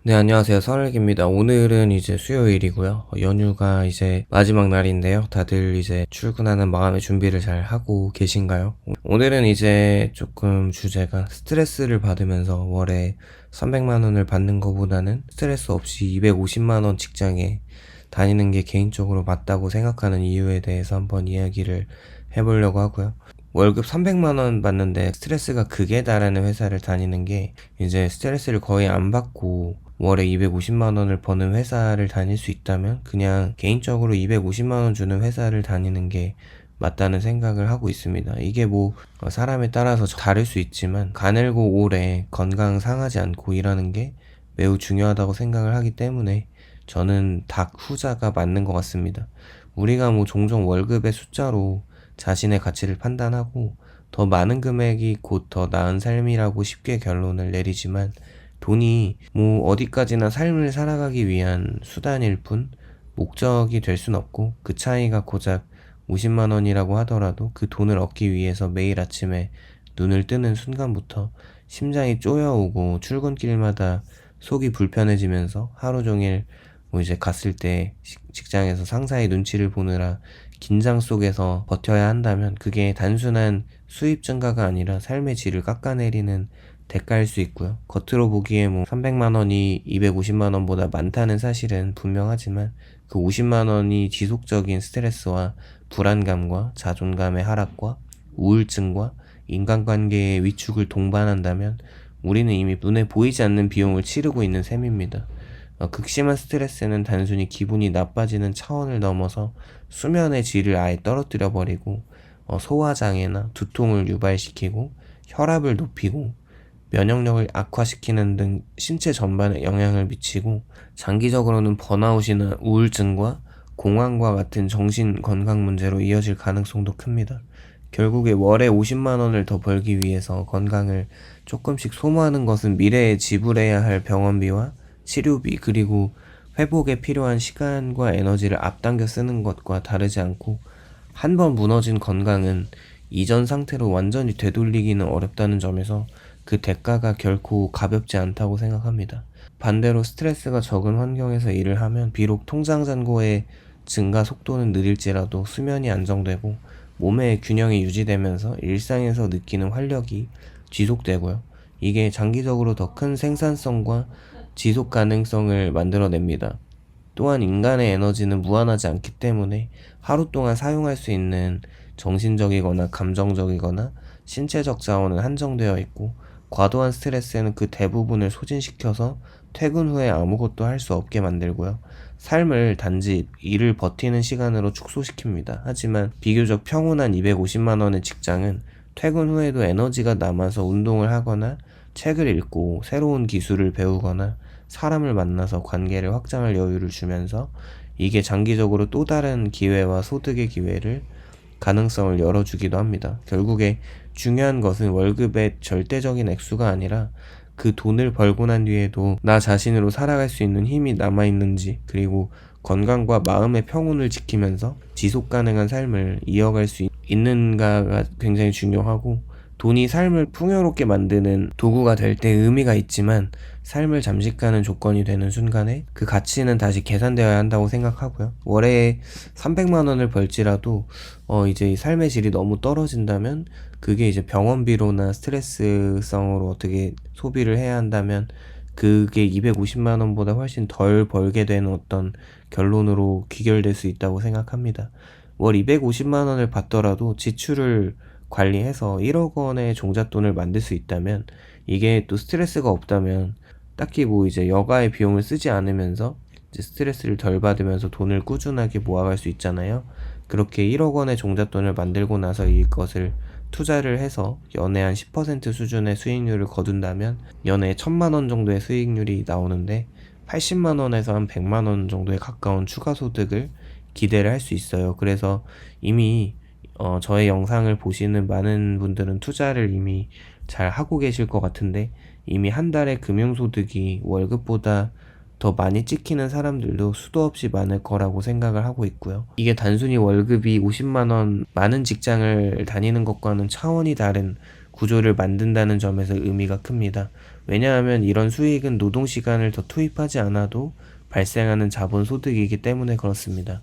네, 안녕하세요. 설익입니다. 오늘은 이제 수요일이고요. 연휴가 이제 마지막 날인데요. 다들 이제 출근하는 마음의 준비를 잘 하고 계신가요? 오늘은 이제 조금 주제가 스트레스를 받으면서 월에 300만 원을 받는 것보다는 스트레스 없이 250만 원 직장에 다니는 게 개인적으로 맞다고 생각하는 이유에 대해서 한번 이야기를 해보려고 하고요. 월급 300만 원 받는데 스트레스가 극에 달하는 회사를 다니는 게 이제 스트레스를 거의 안 받고 월에 250만 원을 버는 회사를 다닐 수 있다면 그냥 개인적으로 250만 원 주는 회사를 다니는 게 맞다는 생각을 하고 있습니다. 이게 뭐 사람에 따라서 다를 수 있지만 가늘고 오래 건강 상하지 않고 일하는 게 매우 중요하다고 생각을 하기 때문에 저는 닭 후자가 맞는 것 같습니다. 우리가 뭐 종종 월급의 숫자로 자신의 가치를 판단하고 더 많은 금액이 곧 더 나은 삶이라고 쉽게 결론을 내리지만 돈이 뭐 어디까지나 삶을 살아가기 위한 수단일 뿐 목적이 될 순 없고, 그 차이가 고작 50만 원이라고 하더라도 그 돈을 얻기 위해서 매일 아침에 눈을 뜨는 순간부터 심장이 쪼여오고 출근길마다 속이 불편해지면서 하루 종일 뭐 이제 갔을 때 직장에서 상사의 눈치를 보느라 긴장 속에서 버텨야 한다면 그게 단순한 수입 증가가 아니라 삶의 질을 깎아내리는 대가일 수 있고요. 겉으로 보기에 뭐 300만 원이 250만 원보다 많다는 사실은 분명하지만 그 50만 원이 지속적인 스트레스와 불안감과 자존감의 하락과 우울증과 인간관계의 위축을 동반한다면 우리는 이미 눈에 보이지 않는 비용을 치르고 있는 셈입니다. 극심한 스트레스는 단순히 기분이 나빠지는 차원을 넘어서 수면의 질을 아예 떨어뜨려 버리고 소화장애나 두통을 유발시키고 혈압을 높이고 면역력을 악화시키는 등 신체 전반에 영향을 미치고, 장기적으로는 번아웃이나 우울증과 공황과 같은 정신 건강 문제로 이어질 가능성도 큽니다. 결국에 월에 50만 원을 더 벌기 위해서 건강을 조금씩 소모하는 것은 미래에 지불해야 할 병원비와 치료비, 그리고 회복에 필요한 시간과 에너지를 앞당겨 쓰는 것과 다르지 않고, 한 번 무너진 건강은 이전 상태로 완전히 되돌리기는 어렵다는 점에서 그 대가가 결코 가볍지 않다고 생각합니다. 반대로 스트레스가 적은 환경에서 일을 하면 비록 통장 잔고의 증가 속도는 느릴지라도 수면이 안정되고 몸의 균형이 유지되면서 일상에서 느끼는 활력이 지속되고요. 이게 장기적으로 더 큰 생산성과 지속 가능성을 만들어냅니다. 또한 인간의 에너지는 무한하지 않기 때문에 하루 동안 사용할 수 있는 정신적이거나 감정적이거나 신체적 자원은 한정되어 있고, 과도한 스트레스는 그 대부분을 소진시켜서 퇴근 후에 아무것도 할 수 없게 만들고요. 삶을 단지 일을 버티는 시간으로 축소시킵니다. 하지만 비교적 평온한 250만 원의 직장은 퇴근 후에도 에너지가 남아서 운동을 하거나 책을 읽고 새로운 기술을 배우거나 사람을 만나서 관계를 확장할 여유를 주면서, 이게 장기적으로 또 다른 기회와 소득의 기회를 가능성을 열어주기도 합니다. 결국에 중요한 것은 월급의 절대적인 액수가 아니라 그 돈을 벌고 난 뒤에도 나 자신으로 살아갈 수 있는 힘이 남아있는지, 그리고 건강과 마음의 평온을 지키면서 지속 가능한 삶을 이어갈 수 있는가가 굉장히 중요하고, 돈이 삶을 풍요롭게 만드는 도구가 될 때 의미가 있지만 삶을 잠식하는 조건이 되는 순간에 그 가치는 다시 계산되어야 한다고 생각하고요. 월에 300만 원을 벌지라도 이제 삶의 질이 너무 떨어진다면 그게 이제 병원비로나 스트레스성으로 어떻게 소비를 해야 한다면 그게 250만 원보다 훨씬 덜 벌게 되는 어떤 결론으로 귀결될 수 있다고 생각합니다. 월 250만 원을 받더라도 지출을 관리해서 1억 원의 종잣돈을 만들 수 있다면, 이게 또 스트레스가 없다면 딱히 뭐 이제 여가의 비용을 쓰지 않으면서 이제 스트레스를 덜 받으면서 돈을 꾸준하게 모아갈 수 있잖아요. 그렇게 1억 원의 종잣돈을 만들고 나서 이것을 투자를 해서 연애 한 10% 수준의 수익률을 거둔다면 연애 1000만 원 정도의 수익률이 나오는데 80만 원에서 한 100만 원 정도에 가까운 추가 소득을 기대를 할 수 있어요. 그래서 이미 저의 영상을 보시는 많은 분들은 투자를 이미 잘 하고 계실 것 같은데, 이미 한 달에 금융소득이 월급보다 더 많이 찍히는 사람들도 수도 없이 많을 거라고 생각을 하고 있고요. 이게 단순히 월급이 50만 원 많은 직장을 다니는 것과는 차원이 다른 구조를 만든다는 점에서 의미가 큽니다. 왜냐하면 이런 수익은 노동시간을 더 투입하지 않아도 발생하는 자본소득이기 때문에 그렇습니다.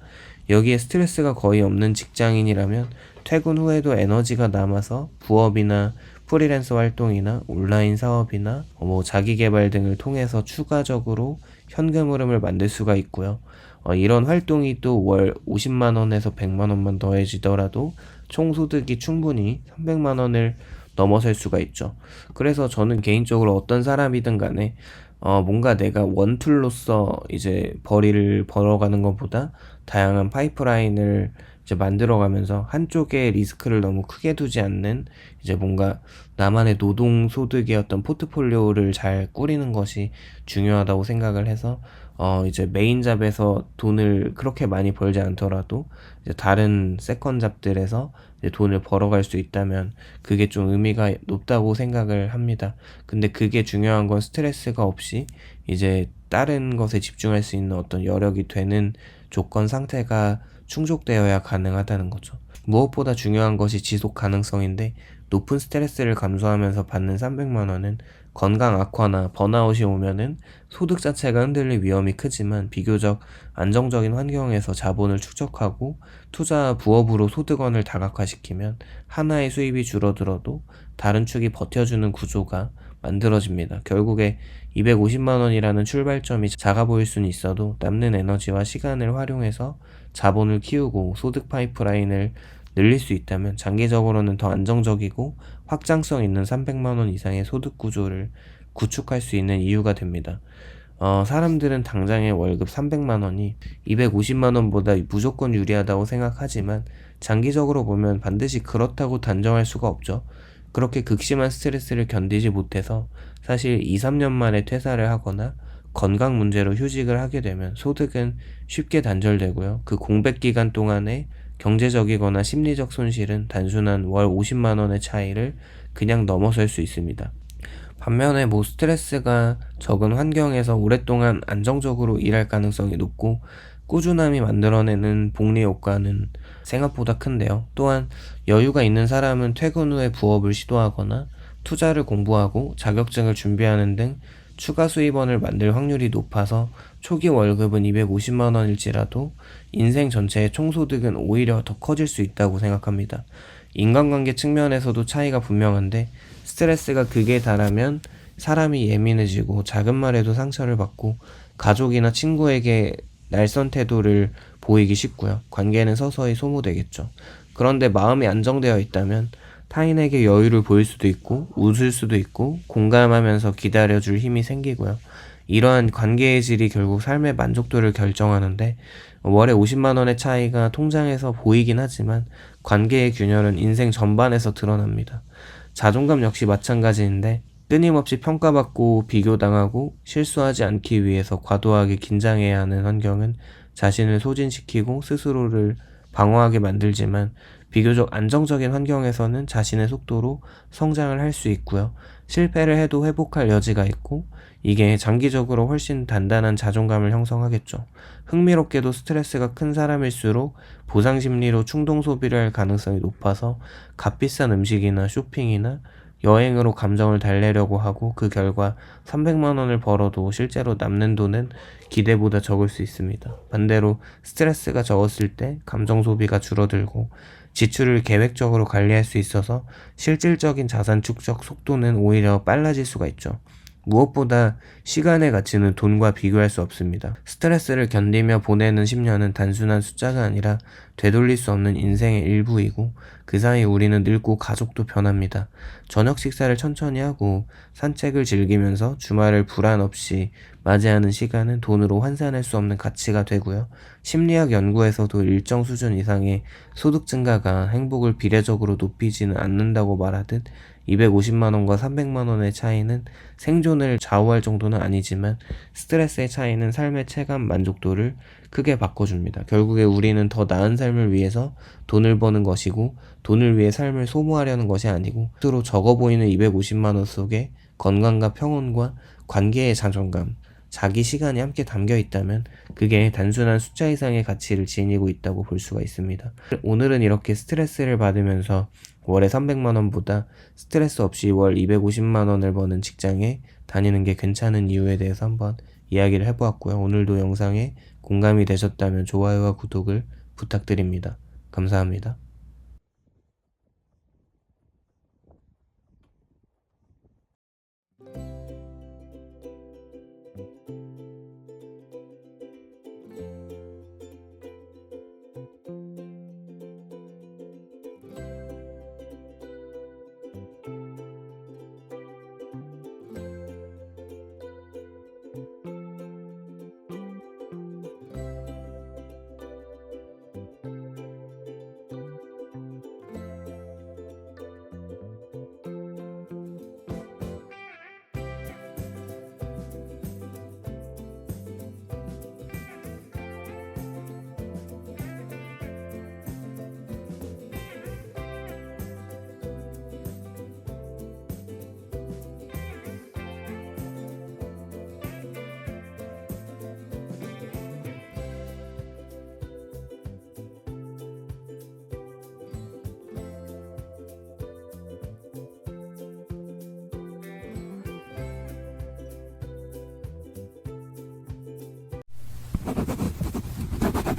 여기에 스트레스가 거의 없는 직장인이라면 퇴근 후에도 에너지가 남아서 부업이나 프리랜서 활동이나 온라인 사업이나 자기계발 등을 통해서 추가적으로 현금 흐름을 만들 수가 있고요. 이런 활동이 또 월 50만 원에서 100만 원만 더해지더라도 총 소득이 충분히 300만 원을 넘어설 수가 있죠. 그래서 저는 개인적으로 어떤 사람이든 간에 뭔가 내가 원툴로서 이제 벌이를 벌어가는 것보다 다양한 파이프라인을 이제 만들어가면서 한쪽에 리스크를 너무 크게 두지 않는 이제 뭔가 나만의 노동 소득의 어떤 포트폴리오를 잘 꾸리는 것이 중요하다고 생각을 해서 이제 메인 잡에서 돈을 그렇게 많이 벌지 않더라도 이제 다른 세컨 잡들에서 이제 돈을 벌어갈 수 있다면 그게 좀 의미가 높다고 생각을 합니다. 근데 그게 중요한 건 스트레스가 없이 이제 다른 것에 집중할 수 있는 어떤 여력이 되는 조건 상태가 충족되어야 가능하다는 거죠. 무엇보다 중요한 것이 지속 가능성인데 높은 스트레스를 감수하면서 받는 300만 원은 건강 악화나 번아웃이 오면은 소득 자체가 흔들릴 위험이 크지만 비교적 안정적인 환경에서 자본을 축적하고 투자 부업으로 소득원을 다각화시키면 하나의 수입이 줄어들어도 다른 축이 버텨주는 구조가 만들어집니다. 결국에 250만 원이라는 출발점이 작아 보일 수는 있어도 남는 에너지와 시간을 활용해서 자본을 키우고 소득 파이프라인을 늘릴 수 있다면 장기적으로는 더 안정적이고 확장성 있는 300만 원 이상의 소득 구조를 구축할 수 있는 이유가 됩니다. 사람들은 당장의 월급 300만 원이 250만 원보다 무조건 유리하다고 생각하지만 장기적으로 보면 반드시 그렇다고 단정할 수가 없죠. 그렇게 극심한 스트레스를 견디지 못해서 사실 2, 3년 만에 퇴사를 하거나 건강 문제로 휴직을 하게 되면 소득은 쉽게 단절되고요. 그 공백 기간 동안에 경제적이거나 심리적 손실은 단순한 월 50만 원의 차이를 그냥 넘어설 수 있습니다. 반면에 스트레스가 적은 환경에서 오랫동안 안정적으로 일할 가능성이 높고 꾸준함이 만들어내는 복리 효과는 생각보다 큰데요. 또한 여유가 있는 사람은 퇴근 후에 부업을 시도하거나 투자를 공부하고 자격증을 준비하는 등 추가 수입원을 만들 확률이 높아서 초기 월급은 250만 원일지라도 인생 전체의 총소득은 오히려 더 커질 수 있다고 생각합니다. 인간관계 측면에서도 차이가 분명한데 스트레스가 극에 달하면 사람이 예민해지고 작은 말에도 상처를 받고 가족이나 친구에게 날선 태도를 보이기 쉽고요. 관계는 서서히 소모되겠죠. 그런데 마음이 안정되어 있다면 타인에게 여유를 보일 수도 있고 웃을 수도 있고 공감하면서 기다려줄 힘이 생기고요. 이러한 관계의 질이 결국 삶의 만족도를 결정하는데 월에 50만 원의 차이가 통장에서 보이긴 하지만 관계의 균열은 인생 전반에서 드러납니다. 자존감 역시 마찬가지인데 끊임없이 평가받고 비교당하고 실수하지 않기 위해서 과도하게 긴장해야 하는 환경은 자신을 소진시키고 스스로를 방어하게 만들지만 비교적 안정적인 환경에서는 자신의 속도로 성장을 할 수 있고요. 실패를 해도 회복할 여지가 있고 이게 장기적으로 훨씬 단단한 자존감을 형성하겠죠. 흥미롭게도 스트레스가 큰 사람일수록 보상 심리로 충동 소비를 할 가능성이 높아서 값비싼 음식이나 쇼핑이나 여행으로 감정을 달래려고 하고 그 결과 300만 원을 벌어도 실제로 남는 돈은 기대보다 적을 수 있습니다. 반대로 스트레스가 적었을 때 감정 소비가 줄어들고 지출을 계획적으로 관리할 수 있어서 실질적인 자산 축적 속도는 오히려 빨라질 수가 있죠. 무엇보다 시간의 가치는 돈과 비교할 수 없습니다. 스트레스를 견디며 보내는 10년은 단순한 숫자가 아니라 되돌릴 수 없는 인생의 일부이고 그 사이 우리는 늙고 가족도 변합니다. 저녁 식사를 천천히 하고 산책을 즐기면서 주말을 불안 없이 맞이하는 시간은 돈으로 환산할 수 없는 가치가 되고요. 심리학 연구에서도 일정 수준 이상의 소득 증가가 행복을 비례적으로 높이지는 않는다고 말하듯 250만 원과 300만 원의 차이는 생존을 좌우할 정도는 아니지만 스트레스의 차이는 삶의 체감 만족도를 크게 바꿔줍니다. 결국에 우리는 더 나은 삶을 위해서 돈을 버는 것이고 돈을 위해 삶을 소모하려는 것이 아니고 스스로 적어 보이는 250만 원 속에 건강과 평온과 관계의 자존감, 자기 시간이 함께 담겨 있다면 그게 단순한 숫자 이상의 가치를 지니고 있다고 볼 수가 있습니다. 오늘은 이렇게 스트레스를 받으면서 월에 300만 원보다 스트레스 없이 월 250만 원을 버는 직장에 다니는 게 괜찮은 이유에 대해서 한번 이야기를 해보았고요. 오늘도 영상에 공감이 되셨다면 좋아요와 구독을 부탁드립니다. 감사합니다.